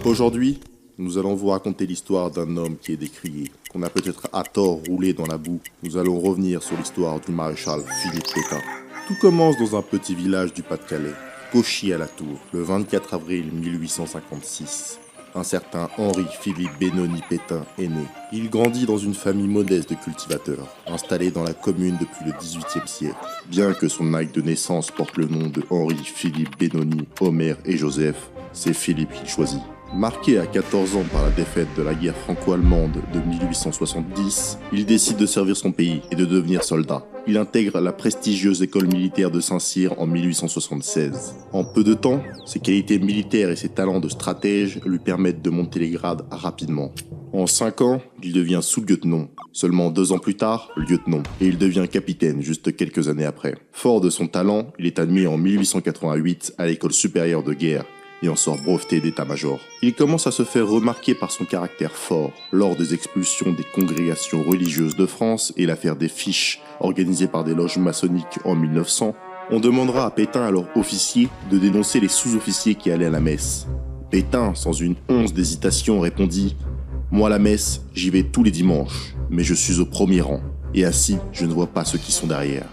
Aujourd'hui, nous allons vous raconter l'histoire d'un homme qui est décrié, qu'on a peut-être à tort roulé dans la boue. Nous allons revenir sur l'histoire du maréchal Philippe Pétain. Tout commence dans un petit village du Pas-de-Calais, Cauchy-à-la-Tour, le 24 avril 1856. Un certain Henri-Philippe Benoni Pétain est né. Il grandit dans une famille modeste de cultivateurs, installée dans la commune depuis le XVIIIe siècle. Bien que son acte de naissance porte le nom de Henri-Philippe Benoni, Homer et Joseph, c'est Philippe qu'il choisit. Marqué à 14 ans par la défaite de la guerre franco-allemande de 1870, il décide de servir son pays et de devenir soldat. Il intègre la prestigieuse école militaire de Saint-Cyr en 1876. En peu de temps, ses qualités militaires et ses talents de stratège lui permettent de monter les grades rapidement. En 5 ans, il devient sous-lieutenant. Seulement 2 ans plus tard, lieutenant. Et il devient capitaine juste quelques années après. Fort de son talent, il est admis en 1888 à l'école supérieure de guerre et en sort breveté d'état-major. Il commence à se faire remarquer par son caractère fort lors des expulsions des congrégations religieuses de France et l'affaire des fiches organisée par des loges maçonniques en 1900. On demandera à Pétain, alors officier, de dénoncer les sous-officiers qui allaient à la messe. Pétain, sans une once d'hésitation, répondit « Moi, la messe, j'y vais tous les dimanches, mais je suis au premier rang, et assis, je ne vois pas ceux qui sont derrière. »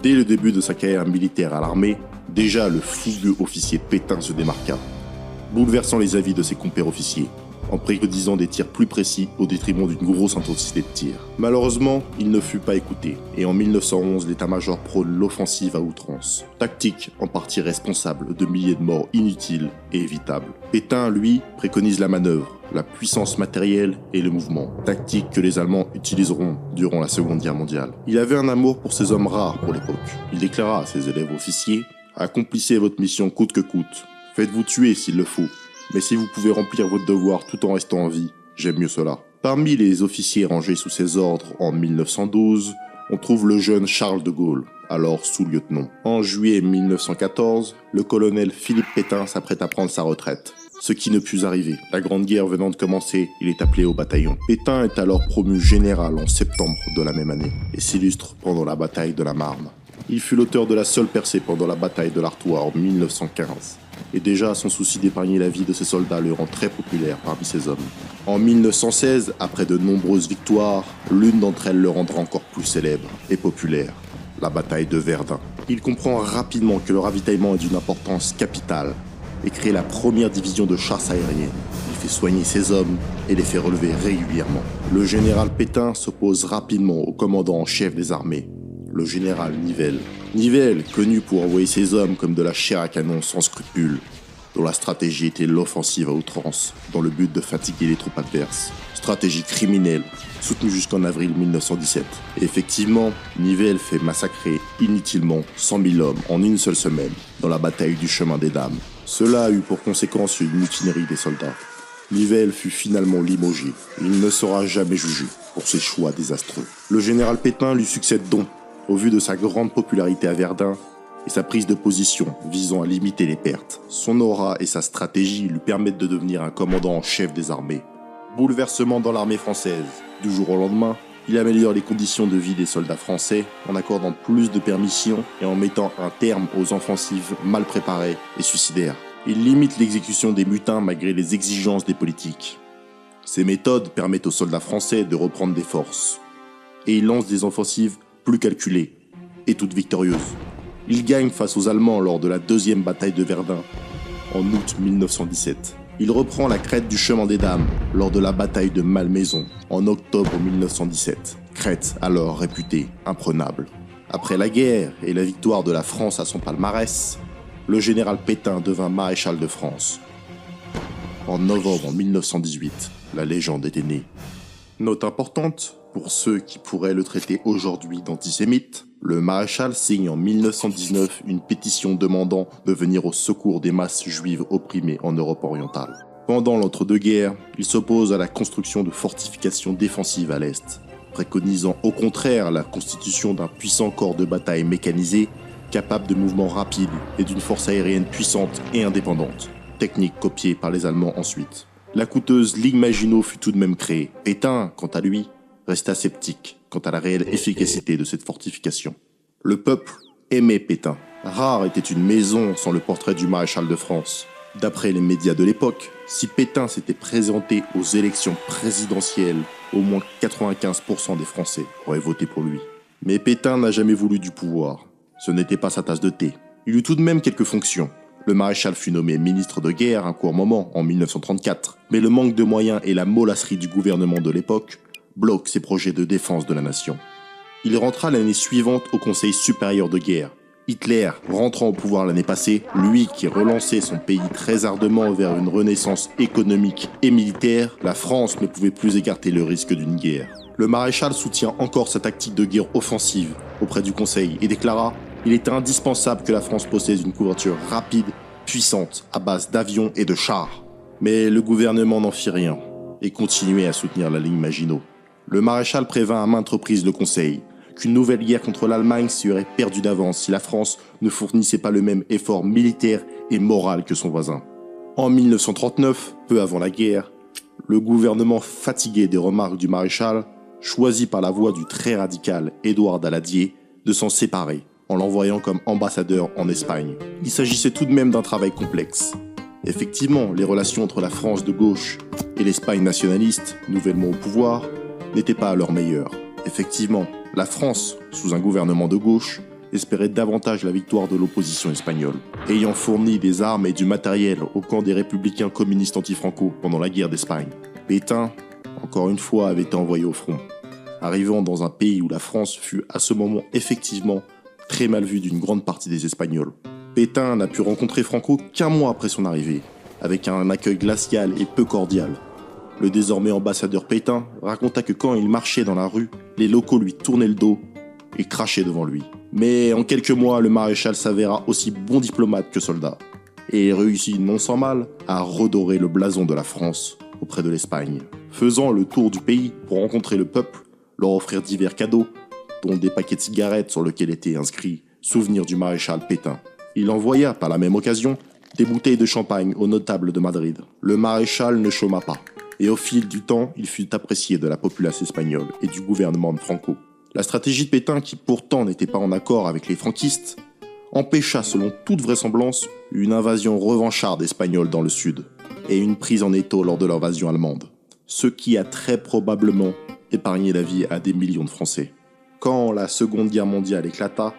Dès le début de sa carrière militaire à l'armée, déjà le fougueux officier Pétain se démarqua, bouleversant les avis de ses compères officiers, en préconisant des tirs plus précis au détriment d'une grosse intensité de tir. Malheureusement, il ne fut pas écouté, et en 1911, l'état-major prône l'offensive à outrance. Tactique en partie responsable de milliers de morts inutiles et évitables. Pétain, lui, préconise la manœuvre, la puissance matérielle et le mouvement. Tactique que les Allemands utiliseront durant la Seconde Guerre mondiale. Il avait un amour pour ces hommes rares pour l'époque. Il déclara à ses élèves officiers: accomplissez votre mission coûte que coûte. Faites-vous tuer s'il le faut. Mais si vous pouvez remplir votre devoir tout en restant en vie, j'aime mieux cela. Parmi les officiers rangés sous ses ordres en 1912, on trouve le jeune Charles de Gaulle, alors sous-lieutenant. En juillet 1914, le colonel Philippe Pétain s'apprête à prendre sa retraite. Ce qui ne put arriver. La Grande Guerre venant de commencer, il est appelé au bataillon. Pétain est alors promu général en septembre de la même année et s'illustre pendant la bataille de la Marne. Il fut l'auteur de la seule percée pendant la bataille de l'Artois en 1915. Et déjà, son souci d'épargner la vie de ses soldats le rend très populaire parmi ses hommes. En 1916, après de nombreuses victoires, l'une d'entre elles le rendra encore plus célèbre et populaire, la bataille de Verdun. Il comprend rapidement que le ravitaillement est d'une importance capitale et crée la première division de chasse aérienne. Il fait soigner ses hommes et les fait relever régulièrement. Le général Pétain s'oppose rapidement au commandant en chef des armées, le général Nivelle. Nivelle, connu pour envoyer ses hommes comme de la chair à canon sans scrupules, dont la stratégie était l'offensive à outrance, dans le but de fatiguer les troupes adverses. Stratégie criminelle, soutenue jusqu'en avril 1917. Et effectivement, Nivelle fait massacrer inutilement 100 000 hommes en une seule semaine, dans la bataille du Chemin des Dames. Cela a eu pour conséquence une mutinerie des soldats. Nivelle fut finalement limogé. Il ne sera jamais jugé pour ses choix désastreux. Le général Pétain lui succède donc, au vu de sa grande popularité à Verdun et sa prise de position visant à limiter les pertes. Son aura et sa stratégie lui permettent de devenir un commandant en chef des armées. Bouleversement dans l'armée française. Du jour au lendemain, il améliore les conditions de vie des soldats français en accordant plus de permissions et en mettant un terme aux offensives mal préparées et suicidaires. Il limite l'exécution des mutins malgré les exigences des politiques. Ces méthodes permettent aux soldats français de reprendre des forces. Et il lance des offensives plus calculées et toutes victorieuses. Il gagne face aux Allemands lors de la deuxième bataille de Verdun en août 1917. Il reprend la crête du Chemin des Dames lors de la bataille de Malmaison en octobre 1917. Crête alors réputée imprenable. Après la guerre et la victoire de la France à son palmarès, le général Pétain devint maréchal de France. En novembre 1918, la légende était née. Note importante, pour ceux qui pourraient le traiter aujourd'hui d'antisémite, le maréchal signe en 1919 une pétition demandant de venir au secours des masses juives opprimées en Europe orientale. Pendant l'entre-deux-guerres, il s'oppose à la construction de fortifications défensives à l'Est, préconisant au contraire la constitution d'un puissant corps de bataille mécanisé, capable de mouvements rapides et d'une force aérienne puissante et indépendante, technique copiée par les Allemands ensuite. La coûteuse ligne Maginot fut tout de même créée. Pétain, quant à lui, resta sceptique quant à la réelle efficacité de cette fortification. Le peuple aimait Pétain. Rare était une maison sans le portrait du maréchal de France. D'après les médias de l'époque, si Pétain s'était présenté aux élections présidentielles, au moins 95% des Français auraient voté pour lui. Mais Pétain n'a jamais voulu du pouvoir. Ce n'était pas sa tasse de thé. Il eut tout de même quelques fonctions. Le maréchal fut nommé ministre de guerre un court moment, en 1934. Mais le manque de moyens et la mollasserie du gouvernement de l'époque bloquent ses projets de défense de la nation. Il rentra l'année suivante au Conseil supérieur de guerre. Hitler, rentrant au pouvoir l'année passée, lui qui relançait son pays très ardemment vers une renaissance économique et militaire, la France ne pouvait plus écarter le risque d'une guerre. Le maréchal soutient encore sa tactique de guerre offensive auprès du Conseil et déclara « Il est indispensable que la France possède une couverture rapide, puissante, à base d'avions et de chars. » Mais le gouvernement n'en fit rien et continuait à soutenir la ligne Maginot. Le maréchal prévint à maintes reprises le Conseil qu'une nouvelle guerre contre l'Allemagne serait perdue d'avance si la France ne fournissait pas le même effort militaire et moral que son voisin. En 1939, peu avant la guerre, le gouvernement, fatigué des remarques du maréchal, choisit par la voix du très radical Édouard Daladier de s'en séparer en l'envoyant comme ambassadeur en Espagne. Il s'agissait tout de même d'un travail complexe. Effectivement, les relations entre la France de gauche et l'Espagne nationaliste, nouvellement au pouvoir, n'étaient pas à leur meilleur. Effectivement, la France, sous un gouvernement de gauche, espérait davantage la victoire de l'opposition espagnole. Ayant fourni des armes et du matériel au camp des républicains communistes anti-franco pendant la guerre d'Espagne, Pétain, encore une fois, avait été envoyé au front, arrivant dans un pays où la France fut à ce moment effectivement très mal vue d'une grande partie des Espagnols. Pétain n'a pu rencontrer Franco qu'un mois après son arrivée, avec un accueil glacial et peu cordial. Le désormais ambassadeur Pétain raconta que quand il marchait dans la rue, les locaux lui tournaient le dos et crachaient devant lui. Mais en quelques mois, le maréchal s'avéra aussi bon diplomate que soldat, et réussit non sans mal à redorer le blason de la France auprès de l'Espagne. Faisant le tour du pays pour rencontrer le peuple, leur offrir divers cadeaux, dont des paquets de cigarettes sur lesquels était inscrit « Souvenir du maréchal Pétain ». Il envoya, par la même occasion, des bouteilles de champagne aux notables de Madrid. Le maréchal ne chôma pas, et au fil du temps, il fut apprécié de la populace espagnole et du gouvernement de Franco. La stratégie de Pétain, qui pourtant n'était pas en accord avec les franquistes, empêcha selon toute vraisemblance une invasion revancharde espagnole dans le sud, et une prise en étau lors de l'invasion allemande, ce qui a très probablement épargné la vie à des millions de Français. Quand la Seconde Guerre mondiale éclata,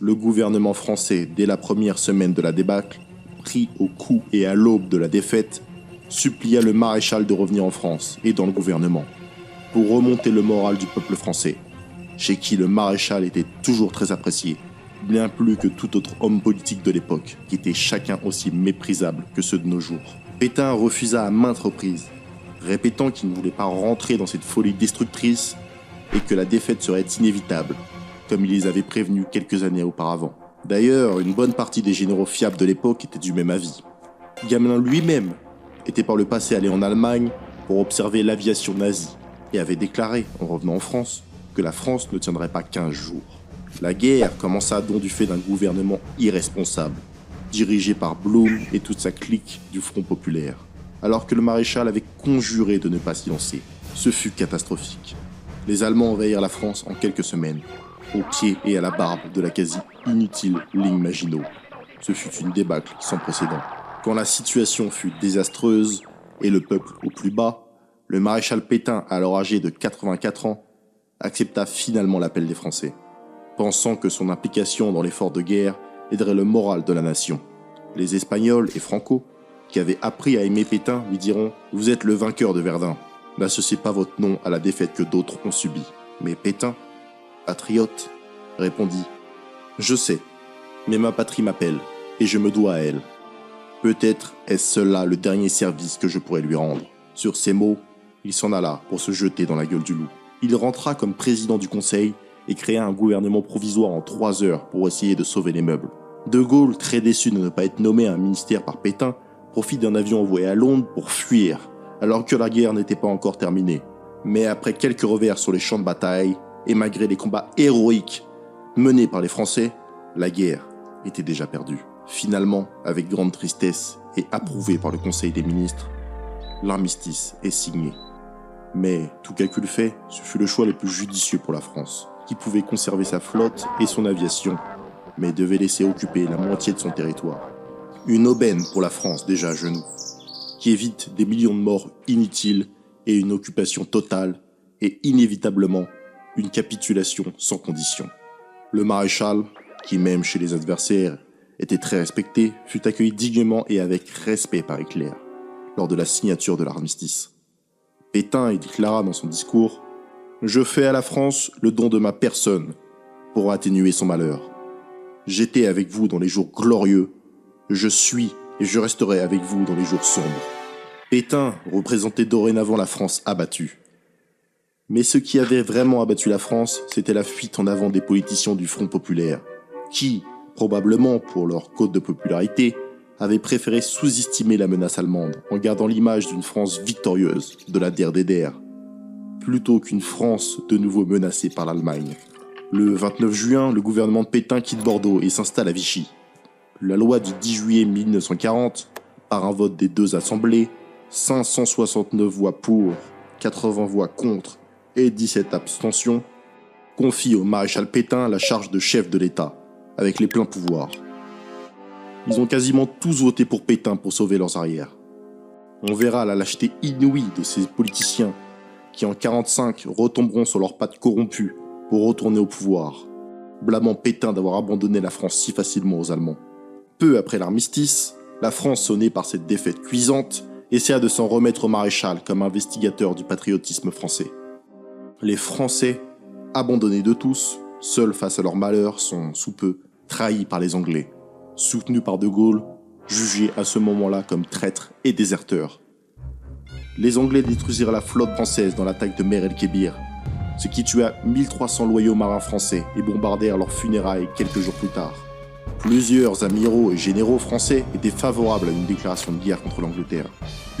le gouvernement français, dès la première semaine de la débâcle, pris au coup et à l'aube de la défaite, supplia le maréchal de revenir en France et dans le gouvernement, pour remonter le moral du peuple français, chez qui le maréchal était toujours très apprécié, bien plus que tout autre homme politique de l'époque, qui était chacun aussi méprisable que ceux de nos jours. Pétain refusa à maintes reprises, répétant qu'il ne voulait pas rentrer dans cette folie destructrice et que la défaite serait inévitable, comme il les avait prévenus quelques années auparavant. D'ailleurs, une bonne partie des généraux fiables de l'époque étaient du même avis. Gamelin lui-même était par le passé allé en Allemagne pour observer l'aviation nazie et avait déclaré, en revenant en France, que la France ne tiendrait pas 15 jours. La guerre commença donc du fait d'un gouvernement irresponsable, dirigé par Blum et toute sa clique du Front populaire, alors que le maréchal avait conjuré de ne pas s'y lancer. Ce fut catastrophique. Les Allemands envahirent la France en quelques semaines, au pied et à la barbe de la quasi inutile ligne Maginot. Ce fut une débâcle sans précédent. Quand la situation fut désastreuse et le peuple au plus bas, le maréchal Pétain, alors âgé de 84 ans, accepta finalement l'appel des Français, pensant que son implication dans l'effort de guerre aiderait le moral de la nation. Les Espagnols et Franco, qui avaient appris à aimer Pétain, lui diront « Vous êtes le vainqueur de Verdun. N'associez pas votre nom à la défaite que d'autres ont subie. » Mais Pétain, patriote, répondit « Je sais, mais ma patrie m'appelle, et je me dois à elle. Peut-être est-ce cela le dernier service que je pourrais lui rendre. » Sur ces mots, il s'en alla pour se jeter dans la gueule du loup. Il rentra comme président du Conseil et créa un gouvernement provisoire en 3 heures pour essayer de sauver les meubles. De Gaulle, très déçu de ne pas être nommé à un ministère par Pétain, profite d'un avion envoyé à Londres pour fuir, alors que la guerre n'était pas encore terminée. Mais après quelques revers sur les champs de bataille, et malgré les combats héroïques menés par les Français, la guerre était déjà perdue. Finalement, avec grande tristesse et approuvé par le Conseil des ministres, l'armistice est signé. Mais, tout calcul fait, ce fut le choix le plus judicieux pour la France, qui pouvait conserver sa flotte et son aviation, mais devait laisser occuper la moitié de son territoire. Une aubaine pour la France déjà à genoux, qui évite des millions de morts inutiles et une occupation totale, et inévitablement une capitulation sans condition. Le maréchal, qui même chez les adversaires était très respecté, fut accueilli dignement et avec respect par Hitler, lors de la signature de l'armistice. Pétain y déclara dans son discours « Je fais à la France le don de ma personne pour atténuer son malheur. J'étais avec vous dans les jours glorieux, je suis et je resterai avec vous dans les jours sombres. » Pétain représentait dorénavant la France abattue. Mais ce qui avait vraiment abattu la France, c'était la fuite en avant des politiciens du Front populaire, qui, probablement pour leur cote de popularité, avaient préféré sous-estimer la menace allemande en gardant l'image d'une France victorieuse de la DDR, plutôt qu'une France de nouveau menacée par l'Allemagne. Le 29 juin, le gouvernement de Pétain quitte Bordeaux et s'installe à Vichy. La loi du 10 juillet 1940, par un vote des deux assemblées, 569 voix pour, 80 voix contre et 17 abstentions, confie au maréchal Pétain la charge de chef de l'État, avec les pleins pouvoirs. Ils ont quasiment tous voté pour Pétain pour sauver leurs arrières. On verra la lâcheté inouïe de ces politiciens qui en 1945 retomberont sur leurs pattes corrompues pour retourner au pouvoir, blâmant Pétain d'avoir abandonné la France si facilement aux Allemands. Peu après l'armistice, la France, sonnée par cette défaite cuisante, essaya de s'en remettre au maréchal comme investigateur du patriotisme français. Les Français, abandonnés de tous, seuls face à leur malheur, sont, sous peu, trahis par les Anglais, soutenus par De Gaulle, jugés à ce moment-là comme traîtres et déserteurs. Les Anglais détruisirent la flotte française dans l'attaque de Mer el-Kébir, ce qui tua 1300 loyaux marins français et bombardèrent leurs funérailles quelques jours plus tard. Plusieurs amiraux et généraux français étaient favorables à une déclaration de guerre contre l'Angleterre,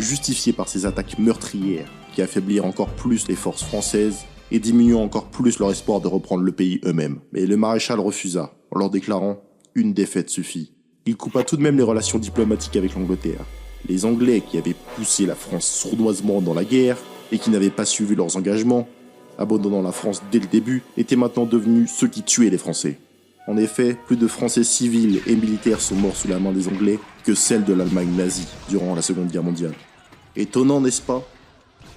justifiée par ces attaques meurtrières qui affaiblirent encore plus les forces françaises et diminuant encore plus leur espoir de reprendre le pays eux-mêmes. Mais le maréchal refusa, en leur déclarant « Une défaite suffit ». Il coupa tout de même les relations diplomatiques avec l'Angleterre. Les Anglais, qui avaient poussé la France sournoisement dans la guerre et qui n'avaient pas suivi leurs engagements, abandonnant la France dès le début, étaient maintenant devenus ceux qui tuaient les Français. En effet, plus de Français civils et militaires sont morts sous la main des Anglais que celle de l'Allemagne nazie durant la Seconde Guerre mondiale. Étonnant, n'est-ce pas ?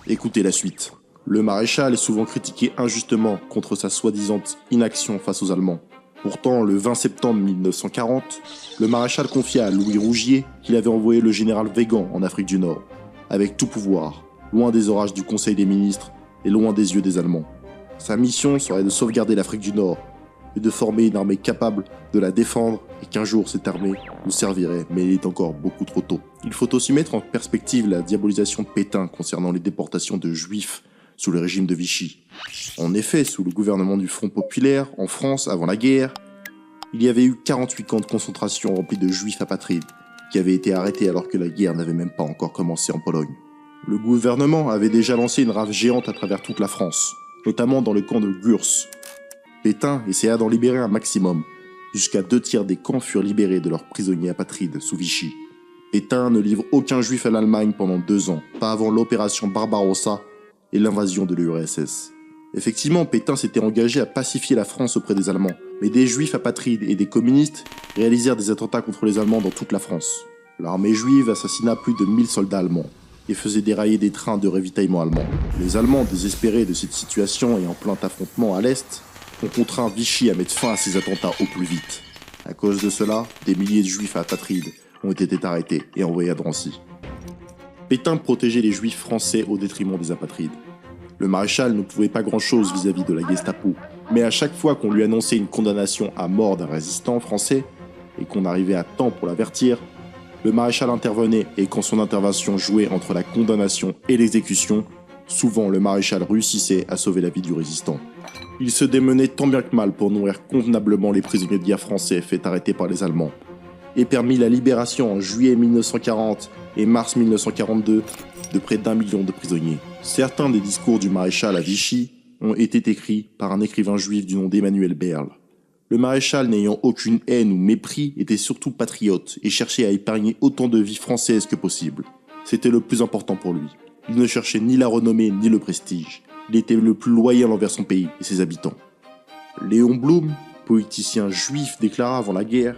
Écoutez la suite. Le maréchal est souvent critiqué injustement contre sa soi-disant inaction face aux Allemands. Pourtant, le 20 septembre 1940, le maréchal confia à Louis Rougier qu'il avait envoyé le général Weygand en Afrique du Nord, avec tout pouvoir, loin des orages du Conseil des ministres et loin des yeux des Allemands. Sa mission serait de sauvegarder l'Afrique du Nord et de former une armée capable de la défendre et qu'un jour cette armée nous servirait, mais il est encore beaucoup trop tôt. Il faut aussi mettre en perspective la diabolisation de Pétain concernant les déportations de Juifs sous le régime de Vichy. En effet, sous le gouvernement du Front populaire, en France, avant la guerre, il y avait eu 48 camps de concentration remplis de Juifs apatrides qui avaient été arrêtés alors que la guerre n'avait même pas encore commencé en Pologne. Le gouvernement avait déjà lancé une rafle géante à travers toute la France, notamment dans le camp de Gurs. Pétain essaya d'en libérer un maximum. Jusqu'à 2/3 des camps furent libérés de leurs prisonniers apatrides sous Vichy. Pétain ne livre aucun juif à l'Allemagne pendant 2 ans, pas avant l'opération Barbarossa et l'invasion de l'URSS. Effectivement, Pétain s'était engagé à pacifier la France auprès des Allemands, mais des juifs apatrides et des communistes réalisèrent des attentats contre les Allemands dans toute la France. L'armée juive assassina plus de 1000 soldats allemands et faisait dérailler des trains de ravitaillement allemands. Les Allemands, désespérés de cette situation et en plein affrontement à l'Est, ont contraint Vichy à mettre fin à ces attentats au plus vite. À cause de cela, des milliers de juifs apatrides ont été arrêtés et envoyés à Drancy. Pétain protégeait les juifs français au détriment des apatrides. Le maréchal ne pouvait pas grand-chose vis-à-vis de la Gestapo, mais à chaque fois qu'on lui annonçait une condamnation à mort d'un résistant français et qu'on arrivait à temps pour l'avertir, le maréchal intervenait et quand son intervention jouait entre la condamnation et l'exécution, souvent le maréchal réussissait à sauver la vie du résistant. Il se démenait tant bien que mal pour nourrir convenablement les prisonniers de guerre français faits arrêter par les Allemands et permit la libération en juillet 1940 et mars 1942 de près d'1 million de prisonniers. Certains des discours du maréchal à Vichy ont été écrits par un écrivain juif du nom d'Emmanuel Berle. Le maréchal, n'ayant aucune haine ou mépris, était surtout patriote et cherchait à épargner autant de vies françaises que possible. C'était le plus important pour lui. Il ne cherchait ni la renommée ni le prestige. Il était le plus loyal envers son pays et ses habitants. Léon Blum, politicien juif, déclara avant la guerre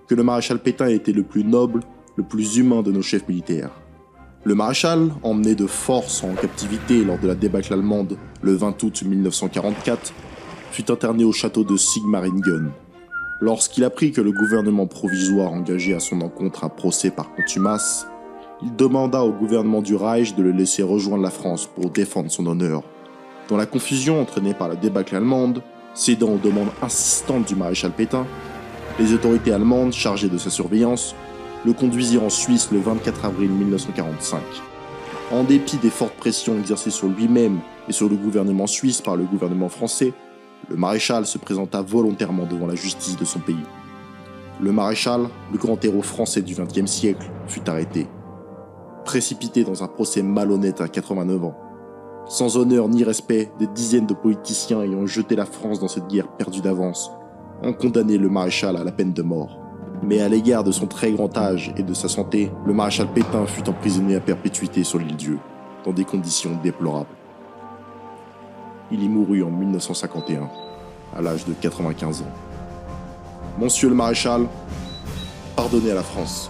que le maréchal Pétain était le plus noble, le plus humain de nos chefs militaires. Le maréchal, emmené de force en captivité lors de la débâcle allemande le 20 août 1944, fut interné au château de Sigmaringen. Lorsqu'il apprit que le gouvernement provisoire engageait à son encontre un procès par contumace, il demanda au gouvernement du Reich de le laisser rejoindre la France pour défendre son honneur. Dans la confusion entraînée par la débâcle allemande, cédant aux demandes insistantes du maréchal Pétain, les autorités allemandes chargées de sa surveillance le conduisirent en Suisse le 24 avril 1945. En dépit des fortes pressions exercées sur lui-même et sur le gouvernement suisse par le gouvernement français, le maréchal se présenta volontairement devant la justice de son pays. Le maréchal, le grand héros français du XXe siècle, fut arrêté. Précipité dans un procès malhonnête à 89 ans. Sans honneur ni respect, des dizaines de politiciens ayant jeté la France dans cette guerre perdue d'avance ont condamné le maréchal à la peine de mort. Mais à l'égard de son très grand âge et de sa santé, le maréchal Pétain fut emprisonné à perpétuité sur l'île-Dieu, dans des conditions déplorables. Il y mourut en 1951, à l'âge de 95 ans. Monsieur le maréchal, pardonnez à la France.